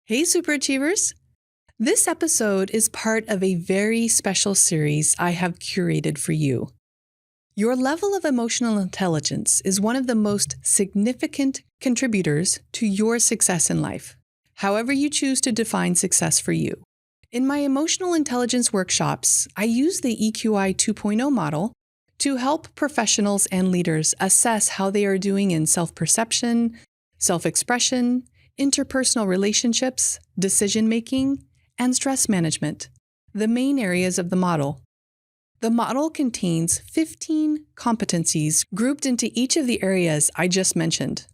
Hey, superachievers! This episode is part of a very special series I have curated for you. Your level of emotional intelligence is one of the most significant contributors to your success in life, however you choose to define success for you. In my emotional intelligence workshops, I use the EQI 2.0 model to help professionals and leaders assess how they are doing in self-perception, self-expression, interpersonal relationships, decision-making, and stress management, the main areas of the model. The model contains 15 competencies grouped into each of the areas I just mentioned.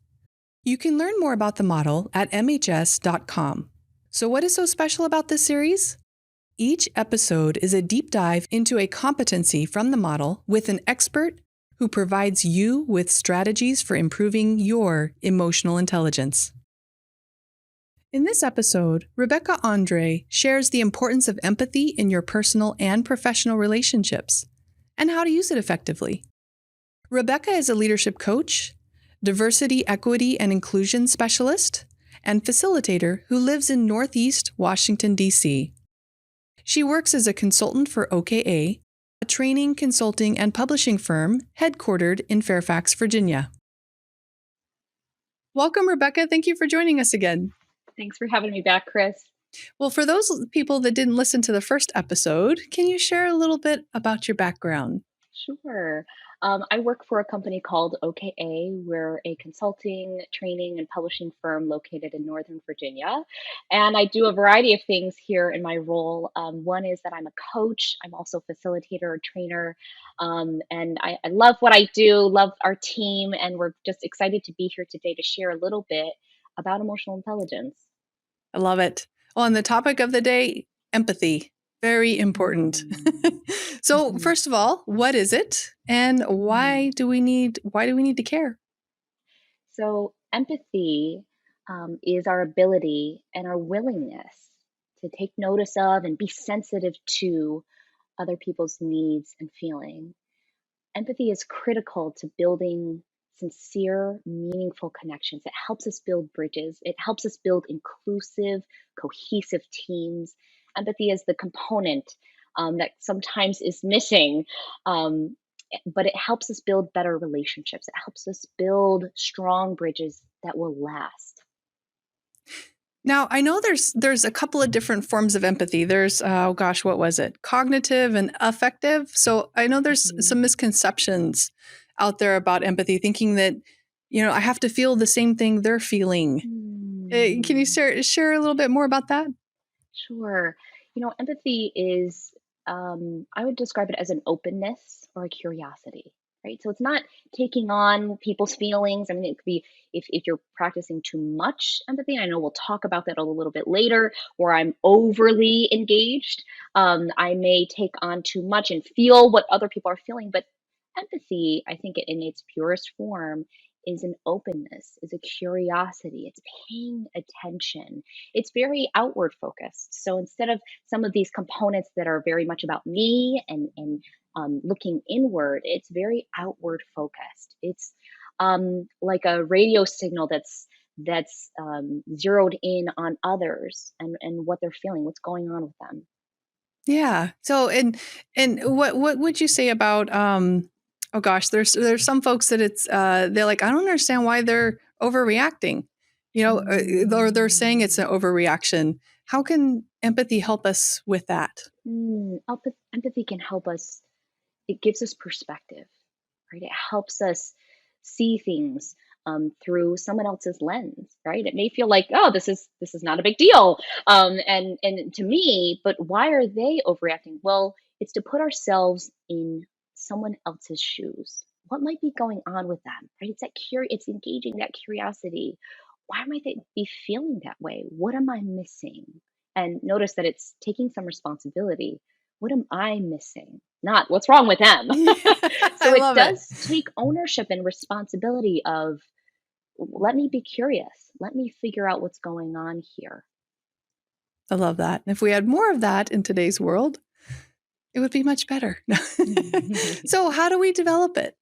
You can learn more about the model at mhs.com. So what is so special about this series? Each episode is a deep dive into a competency from the model with an expert who provides you with strategies for improving your emotional intelligence. In this episode, Rebecca Ondrey shares the importance of empathy in your personal and professional relationships and how to use it effectively. Rebecca is a leadership coach, diversity, equity, and inclusion specialist, and facilitator who lives in Northeast Washington, D.C. She works as a consultant for OKA, a training, consulting, and publishing firm headquartered in Fairfax, Virginia. Welcome, Rebecca. Thank you for joining us again. Thanks for having me back, Chris. Well, for those people that didn't listen to the first episode, can you share a little bit about your background? Sure. I work for a company called OKA. We're a consulting, training, and publishing firm located in Northern Virginia. And I do a variety of things here in my role. One is that I'm a coach. I'm also a facilitator, a trainer. And I love what I do, love our team. And we're just excited to be here today to share a little bit about emotional intelligence. I love it. Well, on the topic of the day, empathy. Very important. So, first of all, what is it, and why do we need to care? So, empathy is our ability and our willingness to take notice of and be sensitive to other people's needs and feeling. Empathy is critical to building sincere, meaningful connections. It helps us build bridges, it helps us build inclusive, cohesive teams. Empathy is the component that sometimes is missing. But it helps us build better relationships. It helps us build strong bridges that will last. Now, I know there's a couple of different forms of empathy. There's, what was it? Cognitive and affective. So I know there's some misconceptions out there about empathy, thinking that, I have to feel the same thing they're feeling. Can you share a little bit more about that? Sure. Empathy is, I would describe it as an openness or a curiosity, right? So it's not taking on people's feelings. I mean, it could be if you're practicing too much empathy. I know we'll talk about that a little bit later, where I'm overly engaged. I may take on too much and feel what other people are feeling. But empathy, I think in its purest form, is an openness, is a curiosity. It's paying attention. It's very outward focused. So instead of some of these components that are very much about me and looking inward, it's very outward focused. It's like a radio signal that's zeroed in on others and what they're feeling, what's going on with them. Yeah. So and what would you say about there's some folks that it's they're like, I don't understand why they're overreacting, or they're saying it's an overreaction. How can empathy help us with that? Empathy can help us. It gives us perspective, right? It helps us see things through someone else's lens, right? It may feel like, oh, this is not a big deal, and to me, but why are they overreacting? Well, it's to put ourselves in someone else's shoes. What might be going on with them, right? It's that it's engaging that curiosity. Why might they be feeling that way? What am I missing? And notice that it's taking some responsibility. What am I missing? Not what's wrong with them. So it does take ownership and responsibility of, let me be curious. Let me figure out what's going on here. I love that. And if we had more of that in today's world, it would be much better. So how do we develop it?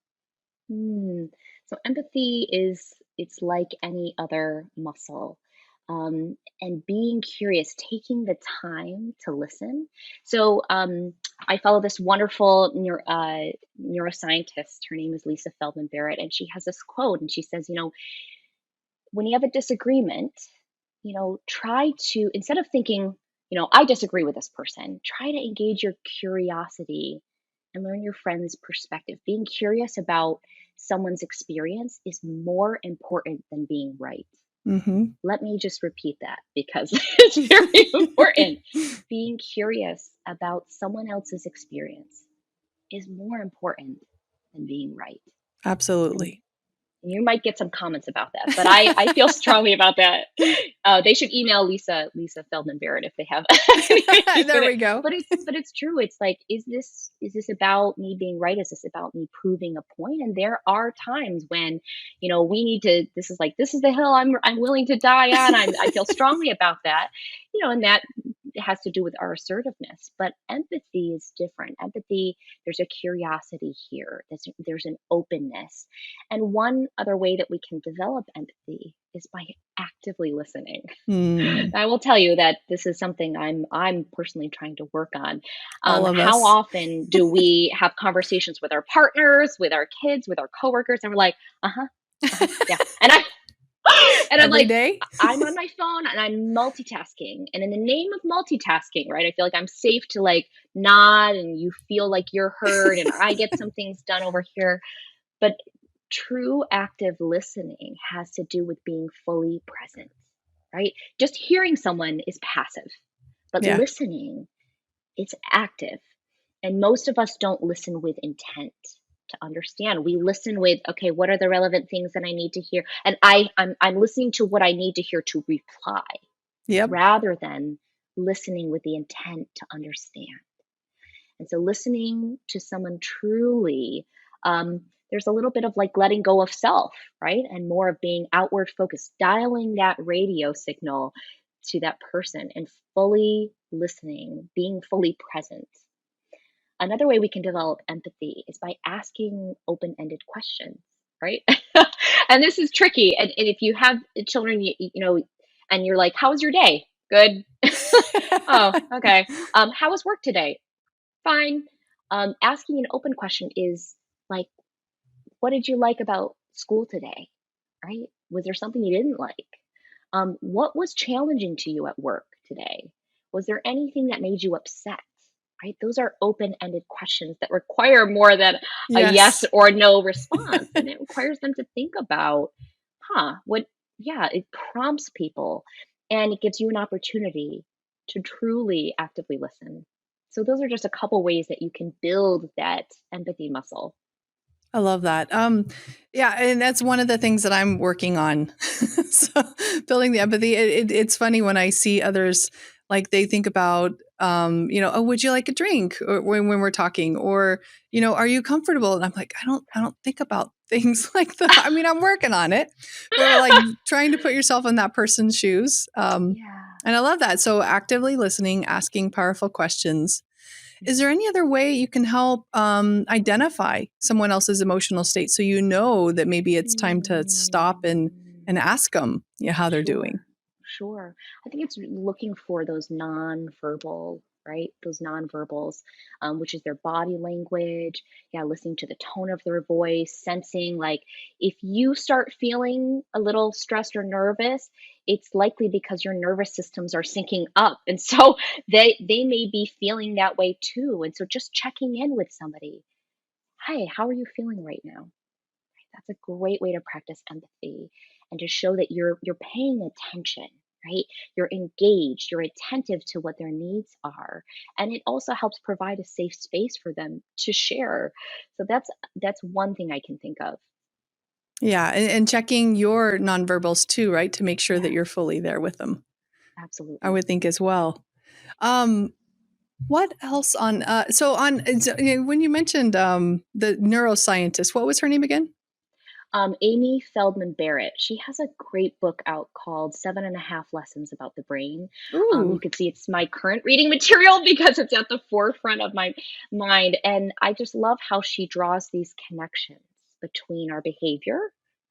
So empathy it's like any other muscle. and being curious, taking the time to listen. So I follow this wonderful neuroscientist. Her name is Lisa Feldman Barrett, and she has this quote, and she says, when you have a disagreement, try to, instead of thinking, I disagree with this person, try to engage your curiosity and learn your friend's perspective. Being curious about someone's experience is more important than being right. Mm-hmm. Let me just repeat that because it's very important. Being curious about someone else's experience is more important than being right. And Absolutely. you might get some comments about that, but I feel strongly about that. They should email Lisa Feldman Barrett if they have any issues There with it. we go. But it's true. It's like, is this about me being right? Is this about me proving a point? And there are times when, we need to. This is the hill I'm willing to die on. I feel strongly about that. And that has to do with our assertiveness. But empathy is different. Empathy, there's a curiosity here. There's an openness. And one other way that we can develop empathy is by actively listening. Mm, I will tell you that this is something I'm personally trying to work on. all of How us. often do we have conversations with our partners, with our kids, with our coworkers, and we're like, yeah, and I'm Every like, day? I'm on my phone and I'm multitasking. And in the name of multitasking, right, I feel like I'm safe to like nod and you feel like you're heard and I get some things done over here. But true active listening has to do with being fully present, right? Just hearing someone is passive, but Yeah. listening, it's active. And most of us don't listen with intent to understand. We listen with, okay, what are the relevant things that I need to hear? And I'm listening to what I need to hear to reply Yep. rather than listening with the intent to understand. And so listening to someone truly, there's a little bit of like letting go of self, right? And more of being outward focused, dialing that radio signal to that person and fully listening, being fully present. Another way we can develop empathy is by asking open ended questions, right? And this is tricky. And if you have children, and you're like, how was your day? Good. Oh, okay. How was work today? Fine. Asking an open question is like, what did you like about school today? Right? Was there something you didn't like? What was challenging to you at work today? Was there anything that made you upset? Right? Those are open ended questions that require more than a yes Yes. or no response. And it requires them to think about, yeah, it prompts people and it gives you an opportunity to truly actively listen. So, those are just a couple ways that you can build that empathy muscle. I love that. Yeah, and that's one of the things that I'm working on. So building the empathy. It's funny when I see others, like they think about, oh, would you like a drink or when we're talking, or are you comfortable? And I'm like, I don't think about things like that. I mean, I'm working on it, but like trying to put yourself in that person's shoes. Yeah. And I love that. So actively listening, asking powerful questions. Is there any other way you can help identify someone else's emotional state so you know that maybe it's time to stop and Mm, ask them how they're doing? sure, sure. I think it's looking for those nonverbal, right? Those nonverbals, which is their body language. Yeah, listening to the tone of their voice, sensing like if you start feeling a little stressed or nervous, it's likely because your nervous systems are syncing up, and so they may be feeling that way too. And so just checking in with somebody. Hi, how are you feeling right now? That's a great way to practice empathy and to show that you're paying attention, right? You're engaged, you're attentive to what their needs are. And it also helps provide a safe space for them to share. So that's one thing I can think of. Yeah, and checking your nonverbals too, right? To make sure that Yeah, you're fully there with them. I absolutely. would think as well. Um, what else on when you mentioned the neuroscientist, what was her name again? Amy Feldman Barrett, she has a great book out called 7.5 Lessons About the Brain. You Ooh, can see it's my current reading material because it's at the forefront of my mind. And I just love how she draws these connections between our behavior,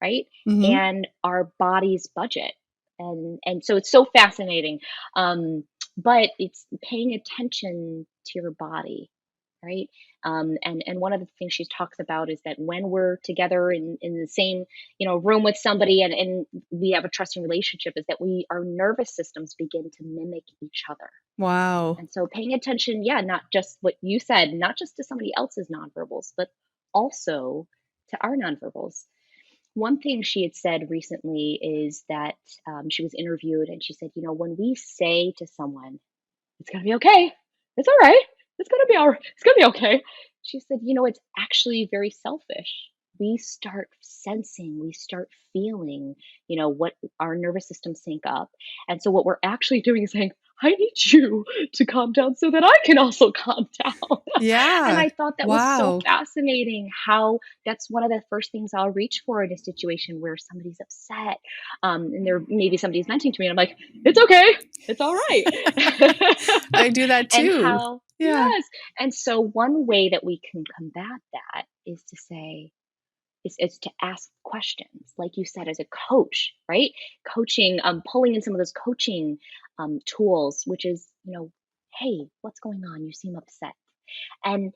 right, mm-hmm. and our body's budget. And so it's so fascinating. But it's paying attention to your body, right? And one of the things she talks about is that when we're together in the same room with somebody, and we have a trusting relationship, is that our nervous systems begin to mimic each other. Wow. And so paying attention, yeah, not just what you said, not just to somebody else's nonverbals, but also to our nonverbals. One thing she had said recently is that she was interviewed, and she said, when we say to someone, it's going to be okay, it's all right, it's going to be all right, it's going to be okay. She said, it's actually very selfish. We start sensing, we start feeling, what our nervous system sync up. And so what we're actually doing is saying, I need you to calm down so that I can also calm down. And Yeah. I thought that was so Wow. fascinating, how that's one of the first things I'll reach for in a situation where somebody's upset. And there maybe somebody's venting to me, and I'm like, it's okay, it's all right. I do that And too. how, Yeah. yes. And so one way that we can combat that is to say, is to ask questions, like you said, as a coach, right? Coaching, pulling in some of those coaching tools, which is, hey, what's going on? You seem upset. And,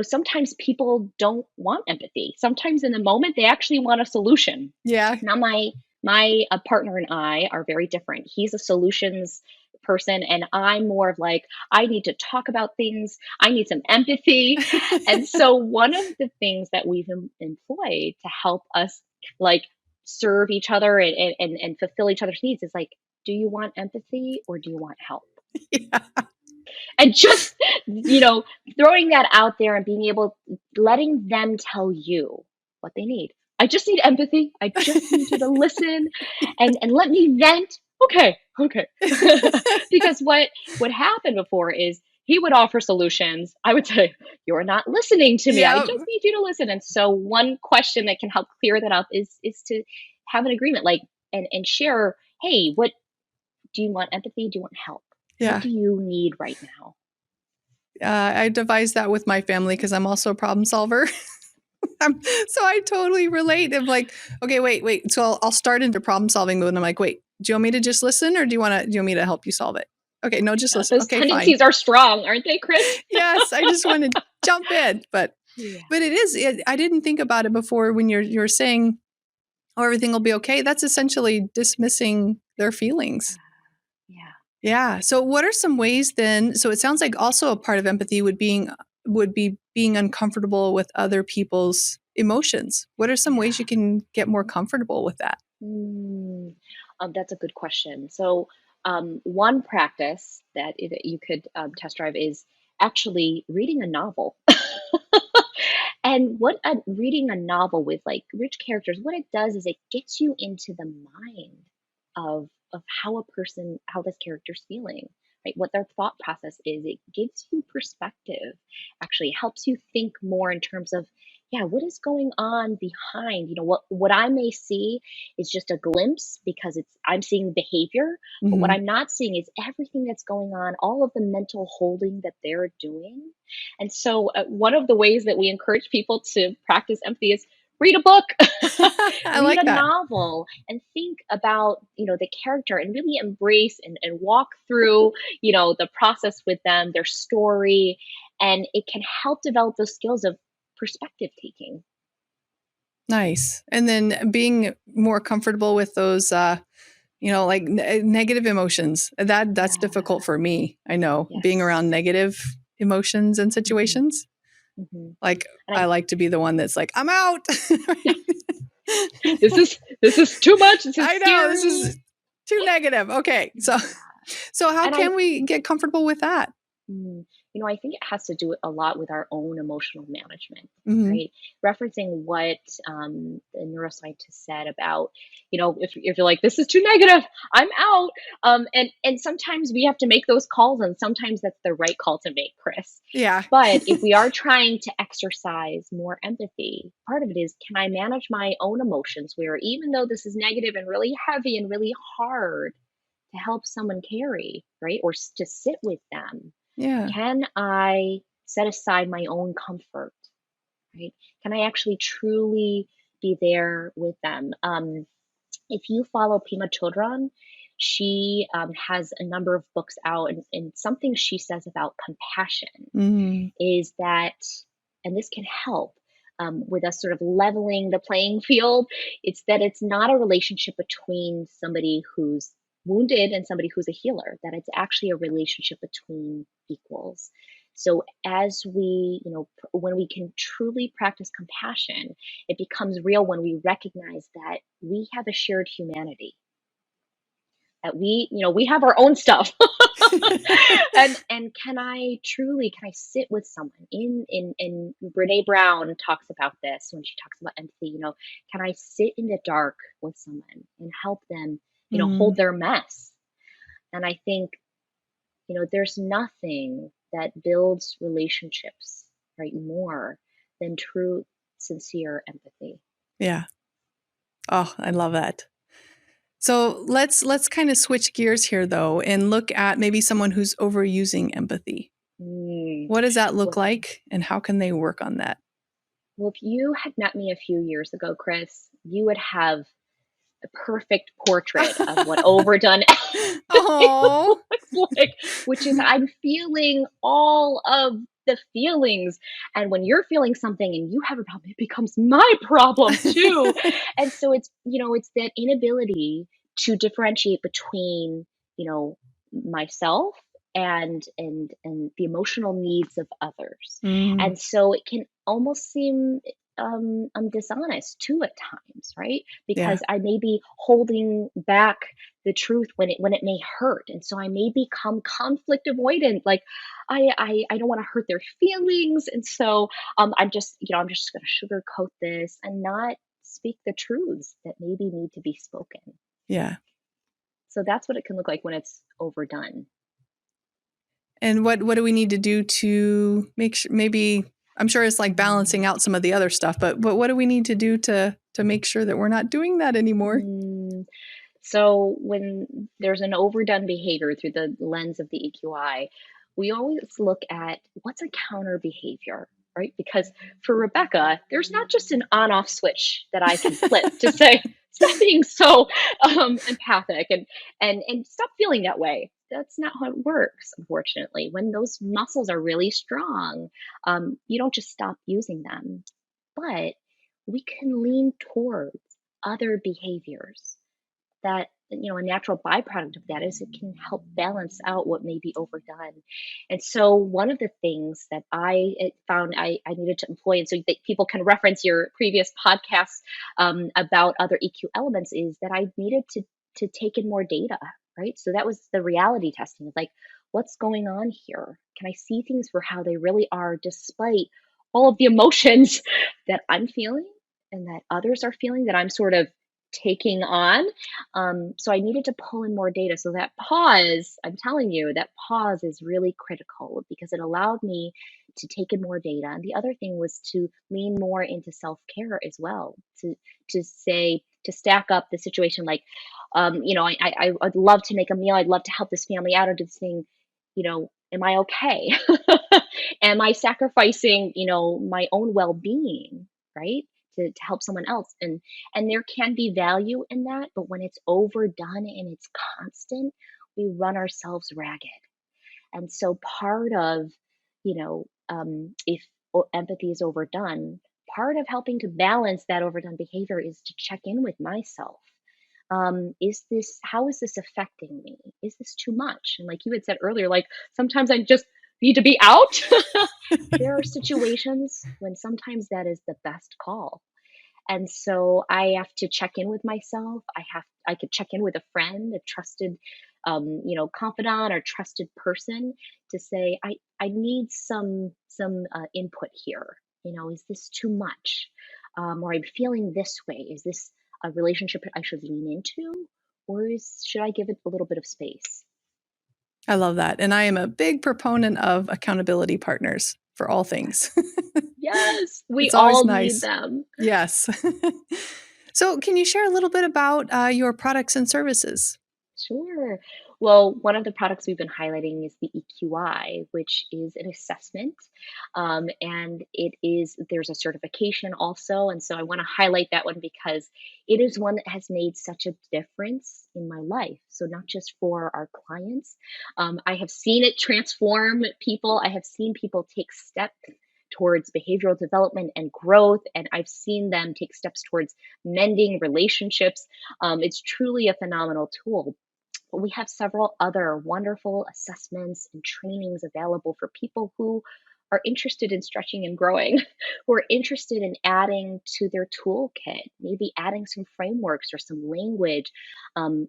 sometimes people don't want empathy. Sometimes in the moment, they actually want a solution. Yeah. Now, my partner and I are very different. He's a solutions person, and I'm more of like, I need to talk about things. I need some empathy. And so one of the things that we've employed to help us like serve each other and fulfill each other's needs is like, do you want empathy or do you want help? Yeah. And just, throwing that out there and being able, letting them tell you what they need. I just need empathy. I just need you to listen and let me vent. Okay, okay. Because what happened before is he would offer solutions. I would say, you're not listening to me. I Yeah. just need you to listen. And so one question that can help clear that up is to have an agreement, like, and share, hey, what do you want? Empathy? Do you want help? What Yeah. do you need right now? I devised that with my family because I'm also a problem solver. So I totally relate. I'm like, okay, wait. So I'll start into problem solving mode, and I'm like, wait, do you want me to just listen, or do you want me to help you solve it? Okay, no, just Yeah, listen. those Okay, fine. tendencies are strong, aren't they, Chris? Yes, I just want to jump in, but Yeah. it is. I didn't think about it before when you're saying, "Oh, everything will be okay." That's essentially dismissing their feelings. Yeah. Yeah. So what are some ways then? So it sounds like also a part of empathy would be being uncomfortable with other people's emotions. What are some ways you can get more comfortable with that? Mm, that's a good question. So, one practice that you could test drive is actually reading a novel. And reading a novel with like rich characters, what it does is it gets you into the mind of how this character's feeling, right? What their thought process is. It gives you perspective, actually helps you think more in terms of, yeah, what is going on behind? What I may see is just a glimpse because I'm seeing behavior, but what Hmm. I'm not seeing is everything that's going on, all of the mental holding that they're doing. And so, one of the ways that we encourage people to practice empathy is read a book, I read like a that. novel, and think about the character and really embrace and walk through the process with them, their story, and it can help develop those skills of perspective taking. Nice. And then being more comfortable with those, like negative emotions. That's difficult Yeah. for me. I know being Yes. around negative emotions and Hmm. situations. Hmm. Like I And like to be the one that's like, I'm out. this is too much. This is I know this scary. is too negative. Okay. So Yeah. how And I can we get comfortable with that? Mm, I think it has to do a lot with our own emotional management, Hmm. right? Referencing what the neuroscientist said about, if you're like, this is too negative, I'm out. And sometimes we have to make those calls, and sometimes that's the right call to make, Chris. Yeah. But if we are trying to exercise more empathy, part of it is, can I manage my own emotions where even though this is negative and really heavy and really hard to help someone carry, right? Or to sit with them, Yeah. can I set aside my own comfort, right? Can I actually truly be there with them? If you follow Pima Chodron, She has a number of books out, and something she says about compassion Mm, is that, and this can help with us sort of leveling the playing field, it's that it's not a relationship between somebody who's wounded and somebody who's a healer, that it's actually a relationship between equals. So as we, when we can truly practice compassion, it becomes real when we recognize that we have a shared humanity, that we have our own stuff. And can I sit with someone in Brene Brown talks about this when she talks about empathy, can I sit in the dark with someone and help them, hold mm, their mess? And I think, there's nothing that builds relationships, right, more than true, sincere empathy. yeah. Oh, I love that. So let's kind of switch gears here though and look at maybe someone who's overusing empathy. Mm. What does that look Well, like and how can they work on that? well, if you had met me a few years ago, Chris, you would have a perfect portrait of what overdone empathy Oh. looks like, which is I'm feeling all of the feelings. And when you're feeling something and you have a problem, it becomes my problem too. And so it's that inability to differentiate between, you know, myself and the emotional needs of others. Mm, And so it can almost seem I'm dishonest too at times, right? yeah. Because I may be holding back the truth when it may hurt, and so I may become conflict avoidant. Like I don't want to hurt their feelings, and so I'm just going to sugarcoat this and not speak the truths that maybe need to be spoken. Yeah. So that's what it can look like when it's overdone. And what do we need to do to make sure maybe I'm sure it's like balancing out some of the other stuff, but what do we need to do to make sure that we're not doing that anymore? Mm. So when there's an overdone behavior through the lens of the EQI, we always look at what's a counter behavior, right? Because for Rebecca, there's not just an on-off switch that I can flip to say, stop being so empathic and stop feeling that way. That's not how it works, unfortunately. When those muscles are really strong, you don't just stop using them, but we can lean towards other behaviors that a natural byproduct of that is it can help balance out what may be overdone. And so one of the things that I found I needed to employ, and so that people can reference your previous podcasts about other EQ elements, is that I needed to take in more data, right? So that was the reality testing of like, what's going on here? Can I see things for how they really are, despite all of the emotions that I'm feeling and that others are feeling, that I'm sort of taking on. So I needed to pull in more data. So that pause, I'm telling you, that pause is really critical because it allowed me to take in more data. And the other thing was to lean more into self-care as well, to stack up the situation. Like, I'd love to make a meal. I'd love to help this family out or do this thing. Am I okay? Am I sacrificing, my own well-being, right? To help someone else. And there can be value in that, but when it's overdone and it's constant, we run ourselves ragged. And so part of, if empathy is overdone, part of helping to balance that overdone behavior is to check in with myself. How is this affecting me? Is this too much? And like you had said earlier, like sometimes I just need to be out. There are situations when sometimes that is the best call. And so I have to check in with myself. I could check in with a friend, a trusted, confidant or trusted person to say, I need some input here. Is this too much? Or I'm feeling this way. Is this a relationship I should lean into, or should I give it a little bit of space? I love that. And I am a big proponent of accountability partners for all things. Yes, we It's always all need nice. them. Yes. So, can you share a little bit about your products and services? Sure. Well, one of the products we've been highlighting is the EQI, which is an assessment. And there's a certification also. And so I want to highlight that one because it is one that has made such a difference in my life. So, not just for our clients, I have seen it transform people. I have seen people take steps towards behavioral development and growth, and I've seen them take steps towards mending relationships. It's truly a phenomenal tool. But we have several other wonderful assessments and trainings available for people who are interested in stretching and growing, who are interested in adding to their toolkit, maybe adding some frameworks or some language,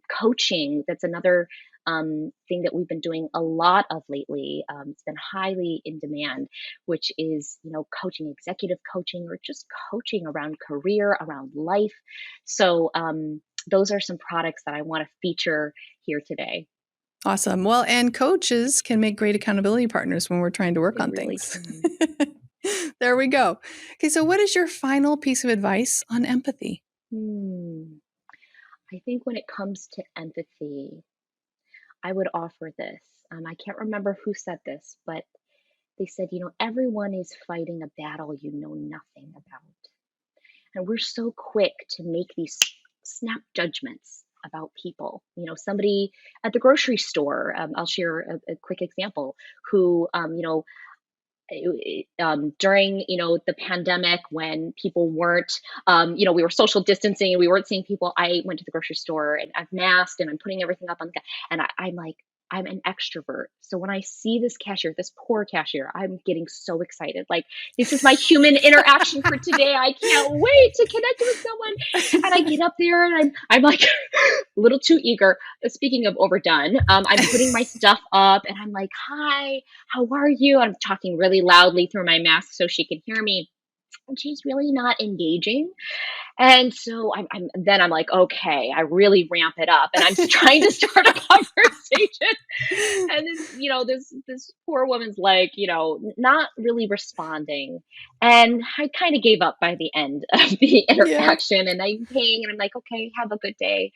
coaching. That's another thing that we've been doing a lot of lately. It's been highly in demand, which is, coaching, executive coaching, or just coaching around career, around life. So those are some products that I want to feature here today. Awesome. Well, and coaches can make great accountability partners when we're trying to work They on really things. can. There we go. Okay, so what is your final piece of advice on empathy? I think when it comes to empathy, I would offer this. I can't remember who said this, but they said, everyone is fighting a battle you know nothing about. And we're so quick to make these snap judgments about people. Somebody at the grocery store, I'll share a quick example, who, during the pandemic, when people weren't, we were social distancing and we weren't seeing people, I went to the grocery store and I've masked and I'm putting everything up on the, and I'm like, I'm an extrovert. So when I see this cashier, this poor cashier, I'm getting so excited. Like, this is my human interaction for today. I can't wait to connect with someone. And I get up there and I'm like a little too eager. Speaking of overdone, I'm putting my stuff up and I'm like, hi, how are you? I'm talking really loudly through my mask so she can hear me. And she's really not engaging. And so I'm like, okay, I really ramp it up and I'm trying to start a conversation. And this poor woman's like, not really responding. And I kind of gave up by the end of the Yeah. interaction, and I'm paying and I'm like, okay, have a good day.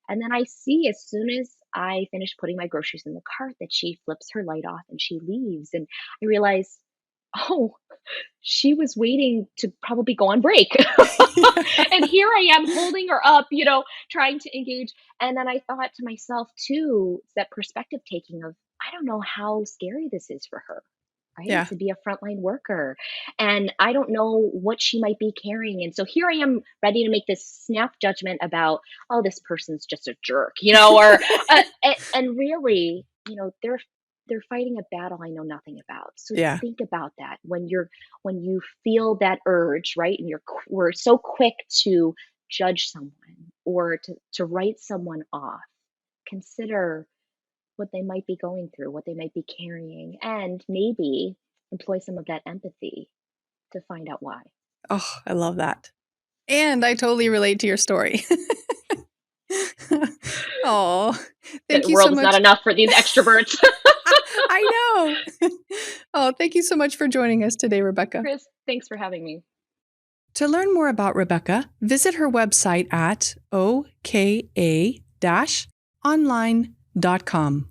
And then I see, as soon as I finish putting my groceries in the cart, that she flips her light off and she leaves. And I realize, oh, she was waiting to probably go on break. And here I am holding her up, trying to engage. And then I thought to myself, too, that perspective taking of, I don't know how scary this is for her, right? Yeah. To be a frontline worker. And I don't know what she might be carrying. And so here I am ready to make this snap judgment about, oh, this person's just a jerk, or, and really, they're fighting a battle I know nothing about. So Yeah. think about that when you feel that urge, right? And we're so quick to judge someone or to write someone off. Consider what they might be going through, what they might be carrying, and maybe employ some of that empathy to find out why. Oh, I love that. And I totally relate to your story. Oh, thank The you so world is much. not enough for these extroverts. I know. Oh, thank you so much for joining us today, Rebecca. Chris, thanks for having me. To learn more about Rebecca, visit her website at oka-online.com.